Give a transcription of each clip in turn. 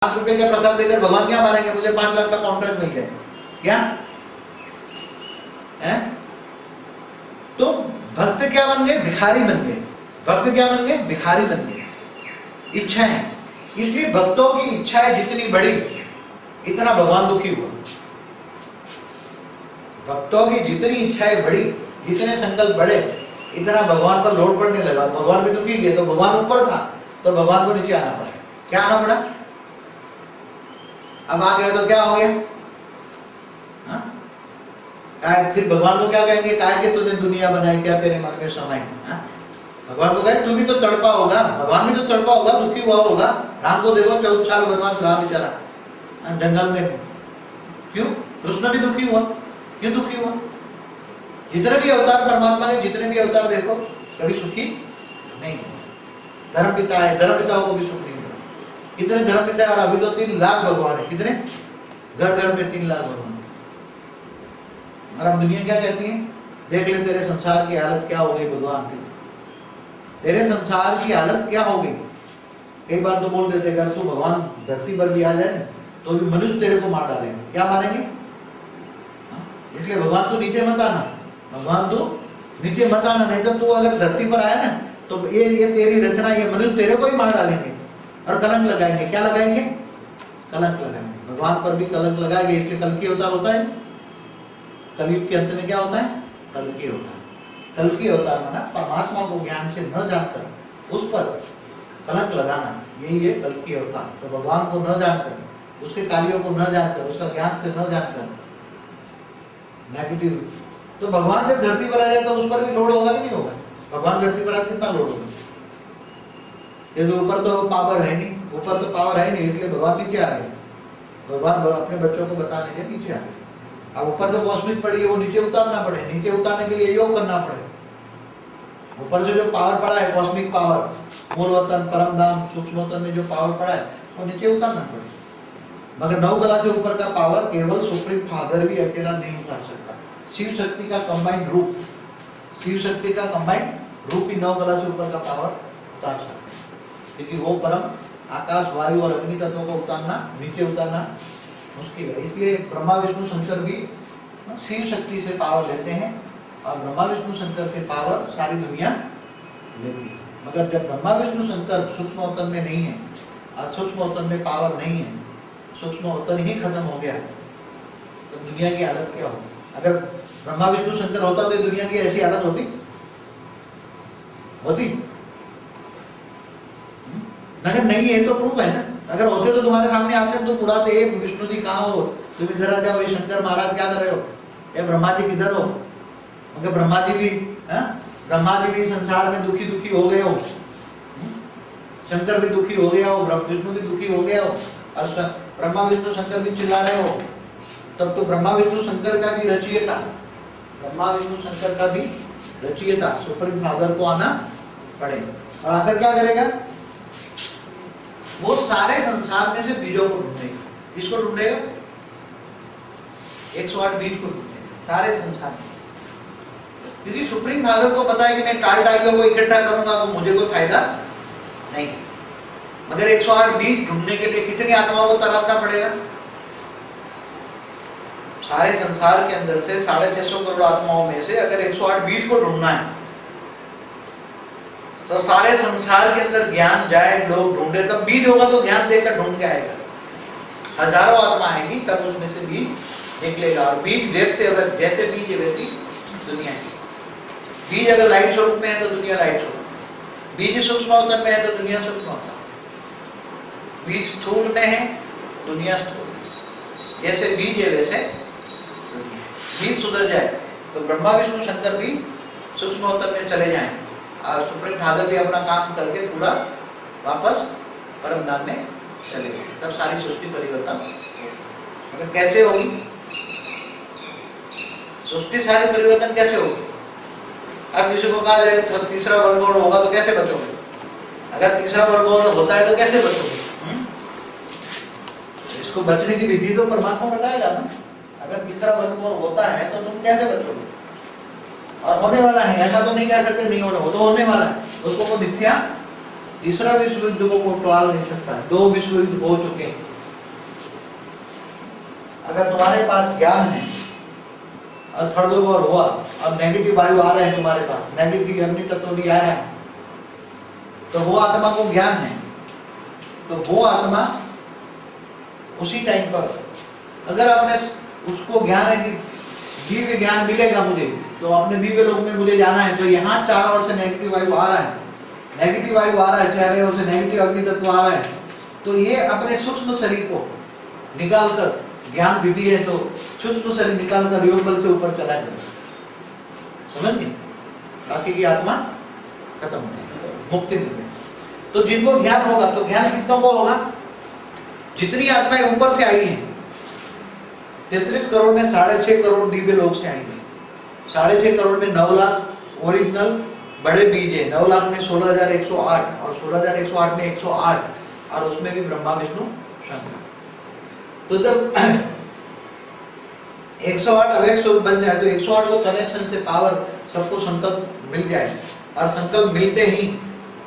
₹5 का प्रसाद देकर भगवान क्या मानेंगे? मुझे 5 लाख का कॉन्ट्रैक्ट मिल गया क्या है? तो भक्त क्या बन गए? भिखारी बन गए। भक्त क्या बन गए? भिखारी बन गए। इच्छाएं, इसलिए भक्तों की इच्छाएं जितनी बढ़ी इतना भगवान दुखी हुआ। भक्तों की जितनी इच्छाएं बढ़ी, जितने संकल्प बढ़े, इतना भगवान पर लोड पड़ने लगा। भगवान भी दुखी गए, तो भगवान ऊपर था तो भगवान को नीचे आना पड़ा। क्या आना पड़ा? अब आ गया तो क्या हो गया? फिर भगवान को क्या कहेंगे? काय के तूने दुनिया बनाई, क्या तेरे मन में समाई? भगवान को कहे तू भी तो तड़पा होगा, भगवान भी तो तड़पा होगा, दुखी हुआ होगा। राम को देखो 14 साल वनवास रहा बेचारा जंगल में। क्यों? कृष्ण भी दुखी हुआ। क्यों दुखी हुआ? जितने भी अवतार परमात्मा के, जितने भी अवतार देखो, कभी सुखी नहीं। धर्म पिता है, धर्म पिताओं को भी सुख नहीं मिला। कितने धर्म पिता है? और अभी तो 3 लाख भगवान है। कितने? घर घर में 3 लाख भगवान। और अब दुनिया क्या कहती है? देख ले तेरे संसार की हालत क्या हो गई भगवान की। तेरे संसार की हालत क्या हो गई? कई बार तो बोल देते अगर तू भगवान धरती पर भी आ जाए तो भी मनुष्य तेरे को मार डालेंगे। क्या मारेंगे? इसलिए भगवान तू नीचे मत आना, भगवान तू नीचे मत आना, नहीं तो तू अगर धरती पर आया ना तो ये तेरी रचना, ये मनुष्य तेरे को ही मार डालेंगे और कलंक लगाएंगे। क्या लगाएंगे? कलंक लगाएंगे। भगवान पर भी कलंक लगाएंगे। इसलिए कल्कि अवतार होता है। कलयुग के अंत में क्या होता है? कल्कि अवतार। कल्कि अवतार माना परमात्मा को ज्ञान से न जानकर उस पर कलंक लगाना, यही है कल्कि अवतार। तो भगवान को न जानकर, उसके कार्यों को न जानकर, उसका ज्ञान से न जानकर नेगेटिव, तो भगवान जब धरती पर आ जाए तो उस पर भी लोड होगा कि नहीं होगा? भगवान धरती पर आए कितना लोड होगा? क्योंकि ऊपर तो पावर है नहीं, ऊपर तो पावर है नहीं, इसलिए भगवान नीचे आ गए। भगवान अपने बच्चों को बताने के नीचे आ गए। अब ऊपर जो कॉस्मिक पड़ी है वो नीचे उतारना पड़े, नीचे उतारने के लिए योग करना पड़े। ऊपर से जो पावर पड़ा है, कॉस्मिक पावर, मूलवतन, परम धाम, सूक्ष्मवतन में जो पावर पड़ा है वो नीचे उतारना पड़े। मगर 9 कला से ऊपर का पावर केवल सुप्रीम फादर भी अकेला नहीं उतार सकता। शिव शक्ति का कंबाइंड रूप, शिव शक्ति का कंबाइंड रूप ही 9 कला से ऊपर का पावर उतार सकता है। क्योंकि वो परम आकाश, वायु और अग्नि तत्वों को उतारना, नीचे उतारना मुश्किल है। इसलिए ब्रह्मा विष्णु शंकर भी शिव शक्ति से पावर लेते हैं और ब्रह्मा विष्णु शंकर से पावर सारी दुनिया लेती है। मगर जब ब्रह्मा विष्णु शंकर सूक्ष्मवतन में नहीं है और सूक्ष्मवतन में पावर नहीं है, सूक्ष्मवतन ही खत्म हो गया, तो दुनिया की हालत क्या होगी? अगर ब्रह्मा विष्णु शंकर होता तो दुनिया की ऐसी हालत होती? अगर नहीं है तो प्रूफ है ना। अगर होते तो तुम्हारे सामने आते तो उड़ाते, विष्णु जी कहाँ हो, तुम इधर आ जाओ, ये शंकर महाराज क्या कर रहे हो, ये ब्रह्मा जी किधर हो? मगर ब्रह्मा जी भी संसार में दुखी दुखी हो गए हो, शंकर भी दुखी हो गया हो, विष्णु भी दुखी हो गया हो, और ब्रह्मा विष्णु शंकर भी चिल्ला रहे हो, तब तो ब्रह्मा विष्णु शंकर का भी रचयिता, ब्रह्मा विष्णु शंकर का भी रचयिता सुप्रीम फादर को आना पड़े। और आकर क्या करेगा? वो सारे संसार में से बीजों को ढूंढेगा। किसको ढूंढेगा? 108 बीज को ढूंढेगा सारे संसार में। क्योंकि सुप्रीम फादर को पता है कि मैं टालियों को इकट्ठा करूंगा तो मुझे कोई फायदा नहीं। मगर 108 बीज ढूंढने के लिए कितनी आत्माओं को तराशना पड़ेगा? सारे संसार के अंदर से 650 करोड़ आत्माओं में से अगर 108 बीज को ढूंढना है तो सारे संसार के अंदर ज्ञान जाए, लोग ढूंढे, तब बीज होगा तो ज्ञान देकर ढूंढ के आएगा। हजारों आत्मा आएगी तब उसमें से बीज निकलेगा। और बीज वेग से, अगर जैसे बीज है वैसी दुनिया की। बीज अगर लाइट स्वरूप में है तो दुनिया लाइट स्वरूप, बीज सूक्ष्मवतन में है तो दुनिया सूक्ष्मवतन, बीज स्थूल में है दुनिया स्थूल। जैसे बीज है वैसे दुनिया। बीज सुधर जाए तो ब्रह्मा विष्णु शंकर भी सूक्ष्मवतन में चले जाएं और सुप्रीम फादर भी अपना काम करके पूरा वापस परम धाम में चले गए, तब सारी सृष्टि परिवर्तन। अगर कैसे होगी सृष्टि, सारी परिवर्तन कैसे होगी? अब किसी को कहा जाए तो तीसरा वर्ल्ड वॉर होगा तो कैसे बचोगे? अगर तीसरा वर्ल्ड वॉर होता है तो कैसे बचोगे? इसको बचने की विधि तो परमात्मा बताएगा ना। अगर तीसरा वर्ल्ड वॉर होता है तो तुम कैसे बचोगे? और होने वाला है, ऐसा तो नहीं कह सकते नहीं होना, वो तो होने वाला है। उसको वो मिथ्या तीसरा विश्व युद्ध को टाल नहीं सकता है। 2 विश्व युद्ध हो चुके हैं, अगर तुम्हारे पास ज्ञान है और थर्ड वॉर हुआ और नेगेटिव वायु आ रहे हैं तुम्हारे पास, नेगेटिव अग्नि तत्व भी आ रहा है, तो वो आत्मा को ज्ञान है, तो वो आत्मा उसी टाइम पर अगर आपने उसको ज्ञान है कि दिव्य ज्ञान मिलेगा मुझे, तो अपने दिव्य लोक में मुझे जाना है, तो यहाँ चारों ओर से नेगेटिव वायु आ रहा है, नेगेटिव वायु आ रहा है, चारों ओर से नेगेटिव अग्नि तत्व आ रहा है, तो ये अपने सूक्ष्म शरीर को निकालकर, ज्ञान विधि है तो सूक्ष्म शरीर निकालकर योग बल से ऊपर चला जाएगा, समझ गए? बाकी की आत्मा खत्म हो जाएगी, मुक्ति मिल जाएगी। तो जिनको ज्ञान होगा, तो ज्ञान कितनों को होगा? जितनी आत्माएं ऊपर से आई हैं, 33 करोड़ में 6.5 करोड़ दिव्य लोक से आएंगे, 6.5 करोड़ में 9 लाख ओरिजिनल बड़े बीज है, 9 लाख में 16,108 और 16,108 में 108 और उसमें भी ब्रह्मा विष्णु शंकर। तो जब 108 अवेक स्वरूप बन जाए तो 108 को कनेक्शन से पावर सबको संकल्प मिल जाए और संकल्प मिलते ही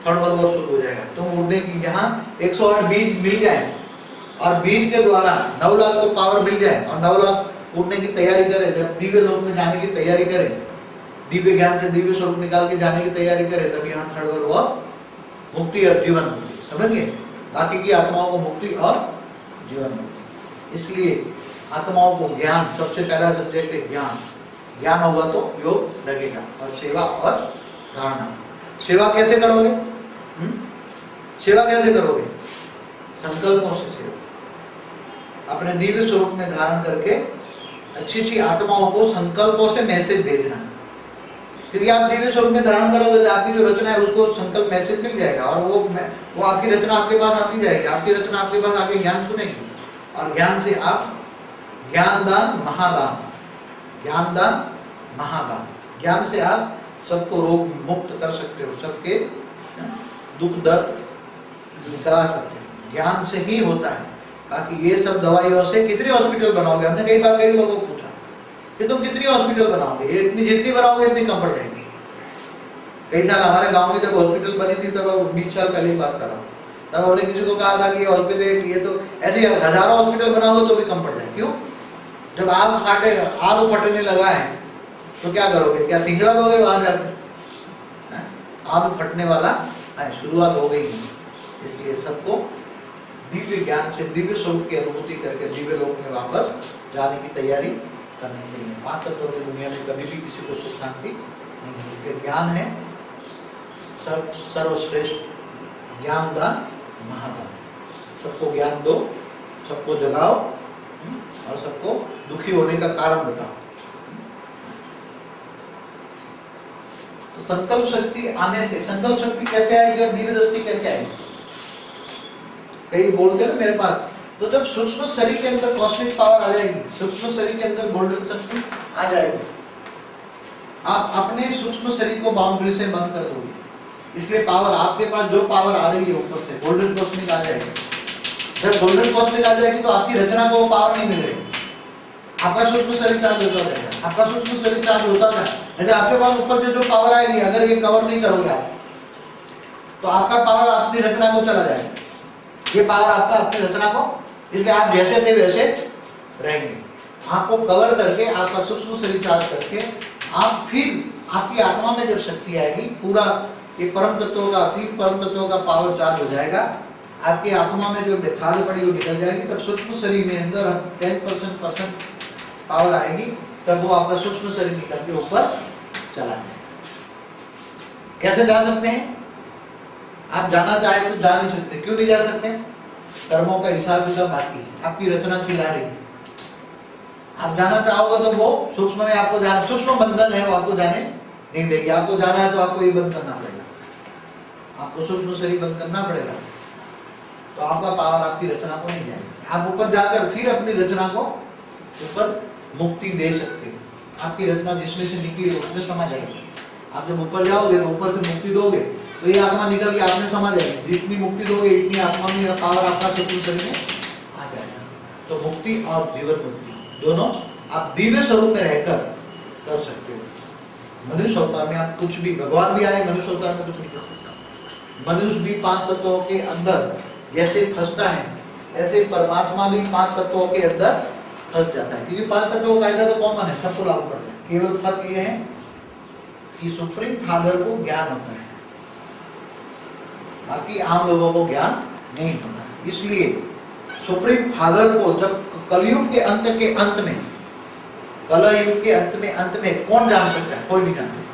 थर्ड वर्ल्ड वॉर शुरू हो जाएगा। तो उड़ने की यहाँ 108 बीज मिल जाए और बीज के द्वारा 9 लाख को पावर मिल जाए और 9 लाख उड़ने की तैयारी करे, जब दिव्य लोक में जाने की तैयारी करे, दिव्य ज्ञान से दिव्य स्वरूप निकाल के जाने की तैयारी करे, तब यहाँ थर्ड वर्ल्ड वॉर मुक्ति और जीवन मुक्ति, समझिए? बाकी की आत्माओं को मुक्ति और जीवन मुक्ति। इसलिए आत्माओं को ज्ञान, सबसे पहला सब्जेक्ट है ज्ञान, ज्ञान होगा तो योग लगेगा, और सेवा और धारणा। सेवा कैसे करोगे? सेवा कैसे करोगे? संकल्पों से सेवा, अपने दिव्य स्वरूप में धारण करके अच्छी अच्छी आत्माओं को संकल्पों से मैसेज भेजना, क्योंकि आप दिव्य स्वरूप में धारण करोगे तो आपकी जो रचना है उसको संकल्प मैसेज मिल जाएगा और वो आपकी रचना आपके पास आती जाएगी, आपकी रचना आपके पास आके ज्ञान सुनेगी और ज्ञान से आप ज्ञानदान महादान, ज्ञानदान महादान, ज्ञान से आप सबको रोग मुक्त कर सकते हो, सबके दुख दर्द निकाल सकते हो, ज्ञान से ही होता है। बाकी ये सब दवाइयों से कितनी हॉस्पिटल बनाओगे? हमने कई बार कई लोगों को पूछा कि तुम कितनी हॉस्पिटल बनाओगे? ये इतनी जितनी बनाओगे इतनी कम पड़ जाएगी। कई साल हमारे गांव में जब हॉस्पिटल बनी थी, तब 20 साल पहले की बात कर रहा हूँ, तब हमने किसी को कहा था कि ये हॉस्पिटल, ये तो ऐसे हजारों हॉस्पिटल बनाओगे तो भी कम पड़ जाए। क्यों? जब आग फटने लगा है तो क्या करोगे? क्या तिंगड़ा दोगे वहां जाकर? आग फटने वाला शुरुआत हो गई है। इसलिए सबको दिव्य ज्ञान से दिव्य स्वरूप की अनुभूति करके दिव्य लोक में वापस जाने की तैयारी करनी चाहिए। 5 तत्वों की दुनिया में कभी भी किसी को सुख शांति नहीं है। उसके ज्ञान है सर्वश्रेष्ठ, ज्ञान दान महादान। सबको ज्ञान दो, सबको जगाओ और सबको दुखी होने का कारण बताओ। तो संकल्प शक्ति आने से, संकल्प शक्ति कैसे आएगी और दिव्य दृष्टि कैसे आएगी? कई बोलते हैं ना मेरे पास, तो जब सूक्ष्म शरीर के अंदर कॉस्मिक पावर आ जाएगी, सूक्ष्म शरीर के अंदर गोल्डन शक्ति आ जाएगी, आप अपने सूक्ष्म शरीर को बाउंड्री से बंद कर दोगे। इसलिए पावर, आपके पास जो पावर आ रही है ऊपर से गोल्डन कॉस्मिक आ जाएगी। जब गोल्डन कॉस्मिक आ जाएगी तो आपकी रचना को वो पावर नहीं मिलेगी। आपका सूक्ष्म शरीर चार्ज होता जाएगा, आपका सूक्ष्म शरीर चार्ज होता जाएगा। यदि आपके पास ऊपर से जो पावर आएगी, अगर ये कवर नहीं करोगे आप, तो आपका पावर अपनी रचना को चला जाएगा। ये पावर आपका अपनी रचना को, इसलिए आप जैसे थे वैसे रहेंगे। आपको कवर करके, आपका सूक्ष्म शरीर चार्ज करके, आप फिर आपकी आत्मा में जब शक्ति आएगी, पूरा ये परम तत्वों का, 3 परम तत्वों का पावर चार्ज हो जाएगा, आपकी आत्मा में जो खाद पड़ी वो निकल जाएगी। तब सूक्ष्म शरीर में अंदर 10% पावर आएगी, तब वो आपका सूक्ष्म शरीर निकल के ऊपर चला जाएगा। कैसे जा सकते हैं? आप जाना चाहे तो जा नहीं सकते। क्यों नहीं जा सकते? कर्मों का हिसाब किताब बाकी है, आपकी रचना चिल्ला रही है। आप जाना चाहोगे तो वो सूक्ष्म में आपको जाना, सूक्ष्म बंधन है, वो आपको जाने नहीं देगी। आपको जाना है तो आपको ये बंद करना पड़ेगा, आपको सूक्ष्म शरीर बंद करना पड़ेगा, तो आपका पावर आपकी रचना को नहीं जाएगी। आप ऊपर जाकर फिर अपनी रचना को ऊपर मुक्ति दे सकते हो। आपकी रचना जिसमें से निकली है उसमें समा जाएगी। आप जब ऊपर जाओगे तो ऊपर से मुक्ति दोगे तो ये आत्मा निकल के आप में समा जाएगी। जितनी मुक्ति दोगे इतनी आत्मा में पावर आपका सूक्ष्म शरीर में आ जाएगा। तो मुक्ति और जीवन मुक्ति दोनों आप दिव्य स्वरूप में रहकर कर सकते हो। मनुष्य अवतार में आप कुछ भी, भगवान भी आए मनुष्य अवतार में, कुछ नहीं कर सकता। मनुष्य भी 5 तत्वों के अंदर जैसे फंसता है, ऐसे परमात्मा भी 5 तत्वों के अंदर फंस जाता है, क्योंकि पांच तत्वों का कायदा तो कॉमन है, सबको लागू पड़ता है। केवल फर्क ये है कि सुप्रीम फादर को ज्ञान होता है, बाकी आम लोगों को ज्ञान नहीं होता है। इसलिए सुप्रीम फादर को जब कलयुग के अंत में, कलयुग के अंत में कौन जान सकता है? कोई भी जान सकता है।